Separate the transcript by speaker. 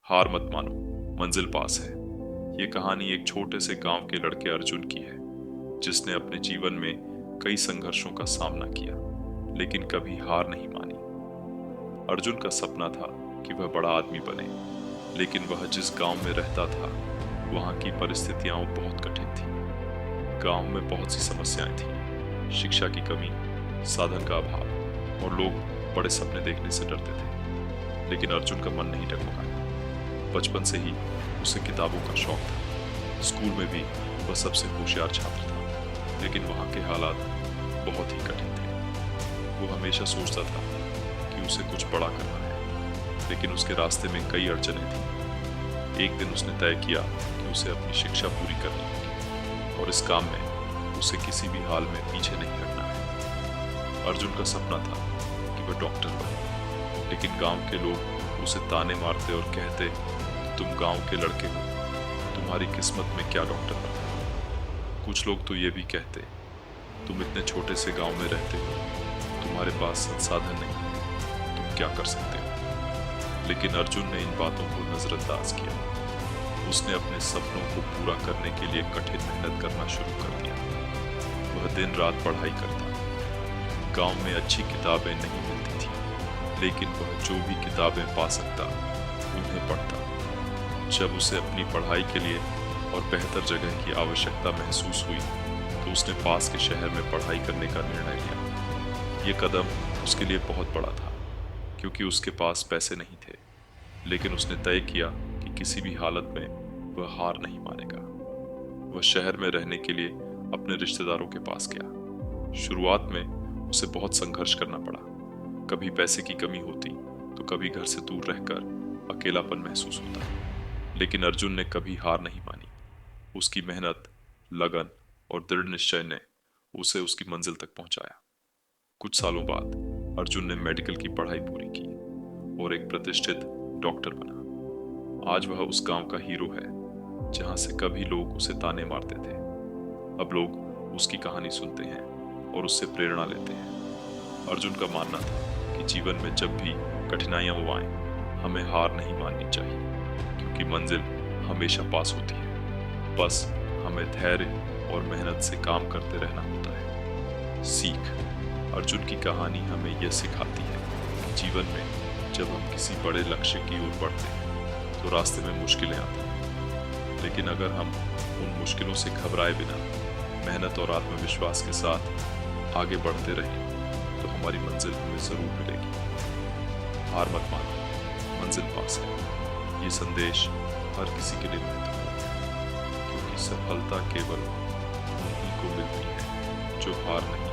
Speaker 1: हार मत मानो, मंजिल पास है। ये कहानी एक छोटे से गांव के लड़के अर्जुन की है, जिसने अपने जीवन में कई संघर्षों का सामना किया, लेकिन कभी हार नहीं मानी। अर्जुन का सपना था कि वह बड़ा आदमी बने, लेकिन वह जिस गांव में रहता था, वहां की परिस्थितियां बहुत कठिन थी। गांव में बहुत सी समस्याएं थी, शिक्षा की कमी, साधन का अभाव और लोग बड़े सपने देखने से डरते थे। लेकिन अर्जुन का मन नहीं डगमगाया। बचपन से ही उसे किताबों का शौक था। स्कूल में भी वह सबसे होशियार छात्र था, लेकिन वहाँ के हालात बहुत ही कठिन थे। वो हमेशा सोचता था कि उसे कुछ बड़ा करना है, लेकिन उसके रास्ते में कई अड़चनें थीं। एक दिन उसने तय किया कि उसे अपनी शिक्षा पूरी करनी होगी और इस काम में उसे किसी भी हाल में पीछे नहीं हटना है। अर्जुन का सपना था कि वह डॉक्टर बने, लेकिन गांव के लोग उसे ताने मारते और कहते, तुम गांव के लड़के हो, तुम्हारी किस्मत में क्या डॉक्टर बनना। कुछ लोग तो ये भी कहते, तुम इतने छोटे से गांव में रहते हो, तुम्हारे पास संसाधन नहीं, तुम क्या कर सकते हो। लेकिन अर्जुन ने इन बातों को नजरअंदाज किया। उसने अपने सपनों को पूरा करने के लिए कठिन मेहनत करना शुरू कर दिया। वह दिन रात पढ़ाई करता। गांव में अच्छी किताबें नहीं मिलती थी, लेकिन वह जो भी किताबें पा सकता उन्हें पढ़ता। जब उसे अपनी पढ़ाई के लिए और बेहतर जगह की आवश्यकता महसूस हुई, तो उसने पास के शहर में पढ़ाई करने का निर्णय लिया। ये कदम उसके लिए बहुत बड़ा था, क्योंकि उसके पास पैसे नहीं थे, लेकिन उसने तय किया कि किसी भी हालत में वह हार नहीं मानेगा। वह शहर में रहने के लिए अपने रिश्तेदारों के पास गया। शुरुआत में उसे बहुत संघर्ष करना पड़ा। कभी पैसे की कमी होती, तो कभी घर से दूर रहकर अकेलापन महसूस होता। लेकिन अर्जुन ने कभी हार नहीं मानी। उसकी मेहनत, लगन और दृढ़ निश्चय ने उसे उसकी मंजिल तक पहुंचाया। कुछ सालों बाद अर्जुन ने मेडिकल की पढ़ाई पूरी की और एक प्रतिष्ठित डॉक्टर बना। आज वह उस गांव का हीरो है, जहां से कभी लोग उसे ताने मारते थे। अब लोग उसकी कहानी सुनते हैं और उससे प्रेरणा लेते हैं। अर्जुन का मानना था कि जीवन में जब भी कठिनाइयां आएं, हमें हार नहीं माननी चाहिए, क्योंकि मंजिल हमेशा पास होती है। बस हमें धैर्य और मेहनत से काम करते रहना होता है। सीख: अर्जुन की कहानी हमें यह सिखाती है कि जीवन में जब हम किसी बड़े लक्ष्य की ओर बढ़ते हैं, तो रास्ते में मुश्किलें आती हैं, लेकिन अगर हम उन मुश्किलों से घबराए बिना मेहनत और आत्मविश्वास के साथ आगे बढ़ते रहें, तो हमारी मंजिल हमें जरूर मिलेगी। हार मत मानो, मंजिल पास है। ये संदेश हर किसी के लिए महत्वपूर्ण है, क्योंकि सफलता केवल उन्हीं को मिलती है जो हार नहीं